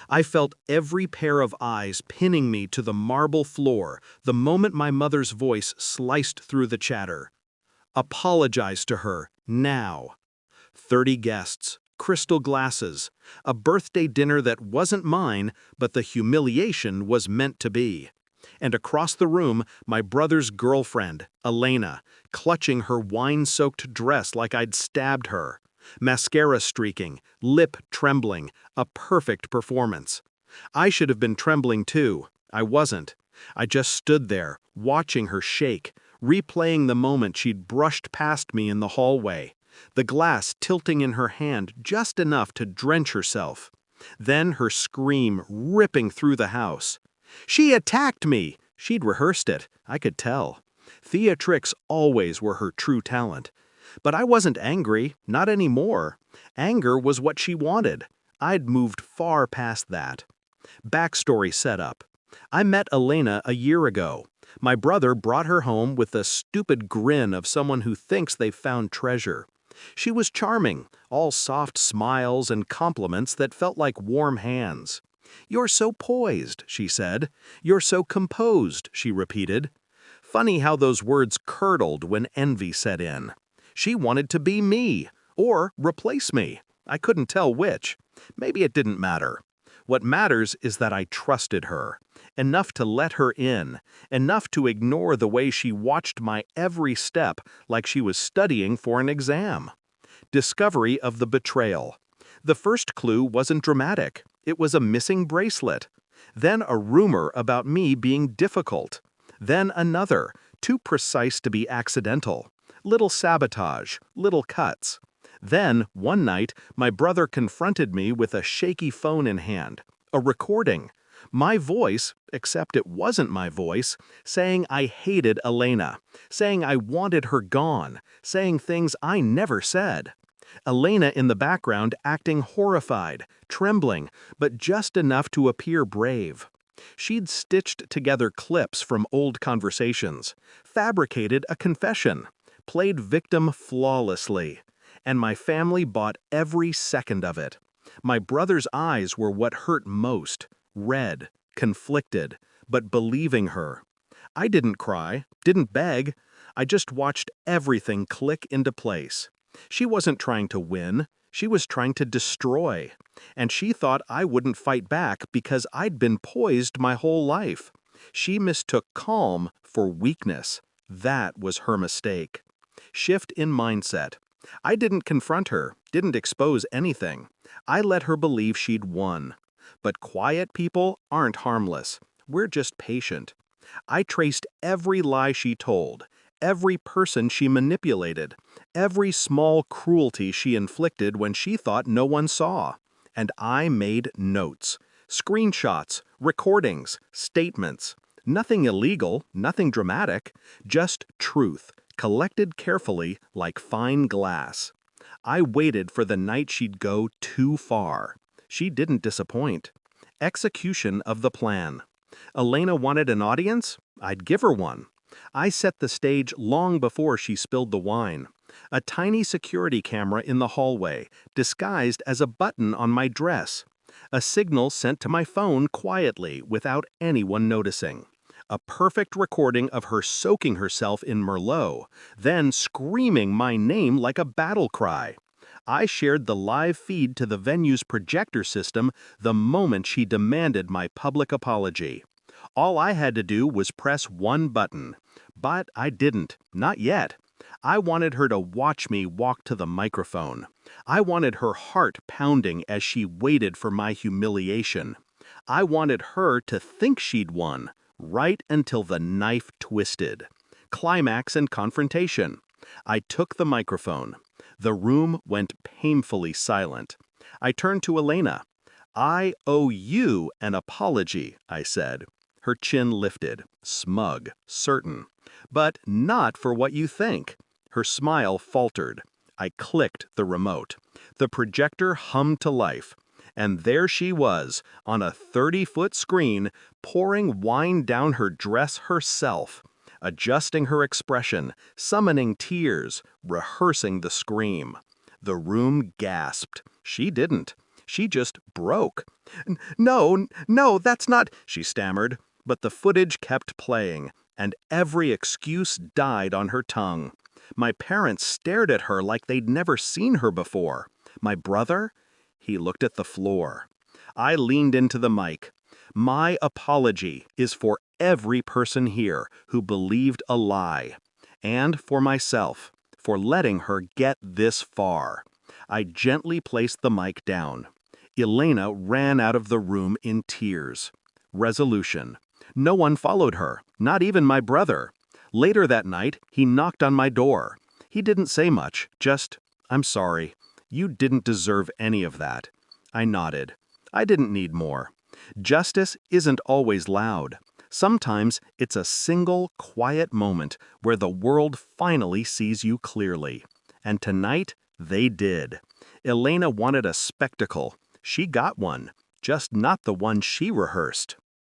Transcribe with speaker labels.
Speaker 1: I felt every pair of eyes pinning me to the marble floor the moment my mother's voice sliced through the chatter. Apologize to her, now. 30 guests, crystal glasses, a birthday dinner that wasn't mine, but the humiliation was meant to be. And across the room, my brother's girlfriend, Elena, clutching her wine-soaked dress like I'd stabbed her. Mascara streaking, lip trembling, a perfect performance. I should have been trembling too. I wasn't. I just stood there, watching her shake, replaying the moment she'd brushed past me in the hallway, the glass tilting in her hand just enough to drench herself. Then her scream ripping through the house. She attacked me! She'd rehearsed it, I could tell. Theatrics always were her true talent. But I wasn't angry, not anymore. Anger was what she wanted. I'd moved far past that. Backstory setup. I met Elena a year ago. My brother brought her home with the stupid grin of someone who thinks they've found treasure. She was charming, all soft smiles and compliments that felt like warm hands. "You're so poised," she said. "You're so composed," she repeated. Funny how those words curdled when envy set in. She wanted to be me, or replace me. I couldn't tell which. Maybe it didn't matter. What matters is that I trusted her. Enough to let her in. Enough to ignore the way she watched my every step like she was studying for an exam. Discovery of the betrayal. The first clue wasn't dramatic. It was a missing bracelet. Then a rumor about me being difficult. Then another, too precise to be accidental. Little sabotage, little cuts. Then, one night, my brother confronted me with a shaky phone in hand. A recording. My voice, except it wasn't my voice, saying I hated Elena, saying I wanted her gone, saying things I never said. Elena in the background acting horrified, trembling, but just enough to appear brave. She'd stitched together clips from old conversations, fabricated a confession, played victim flawlessly, and my family bought every second of it. My brother's eyes were what hurt most, red, conflicted, but believing her. I didn't cry, didn't beg. I just watched everything click into place. She wasn't trying to win, she was trying to destroy. And she thought I wouldn't fight back because I'd been poised my whole life. She mistook calm for weakness. That was her mistake. Shift in mindset. I didn't confront her, didn't expose anything. I let her believe she'd won. But quiet people aren't harmless. We're just patient. I traced every lie she told, every person she manipulated, every small cruelty she inflicted when she thought no one saw. And I made notes, screenshots, recordings, statements. Nothing illegal, nothing dramatic, just truth, collected carefully like fine glass. I waited for the night she'd go too far. She didn't disappoint. Execution of the plan. Elena wanted an audience? I'd give her one. I set the stage long before she spilled the wine. A tiny security camera in the hallway, disguised as a button on my dress. A signal sent to my phone quietly without anyone noticing. A perfect recording of her soaking herself in Merlot, then screaming my name like a battle cry. I shared the live feed to the venue's projector system the moment she demanded my public apology. All I had to do was press one button. But I didn't, not yet. I wanted her to watch me walk to the microphone. I wanted her heart pounding as she waited for my humiliation. I wanted her to think she'd won, right until the knife twisted. Climax and confrontation. I took the microphone. The room went painfully silent. I turned to Elena. "I owe you an apology," I said. Her chin lifted, smug, certain. "But not for what you think." Her smile faltered. I clicked the remote. The projector hummed to life. And there she was, on a 30-foot screen, pouring wine down her dress herself, adjusting her expression, summoning tears, rehearsing the scream. The room gasped. She didn't. She just broke. No, no, that's not," she stammered. But the footage kept playing, and every excuse died on her tongue. My parents stared at her like they'd never seen her before. My brother? He looked at the floor. I leaned into the mic. My apology is for every person here who believed a lie, and for myself, for letting her get this far. I gently placed the mic down. Elena ran out of the room in tears. Resolution. No one followed her, not even my brother. Later that night, he knocked on my door. He didn't say much, just, "I'm sorry. You didn't deserve any of that." I nodded. I didn't need more. Justice isn't always loud. Sometimes it's a single, quiet moment where the world finally sees you clearly. And tonight, they did. Elena wanted a spectacle. She got one, just not the one she rehearsed.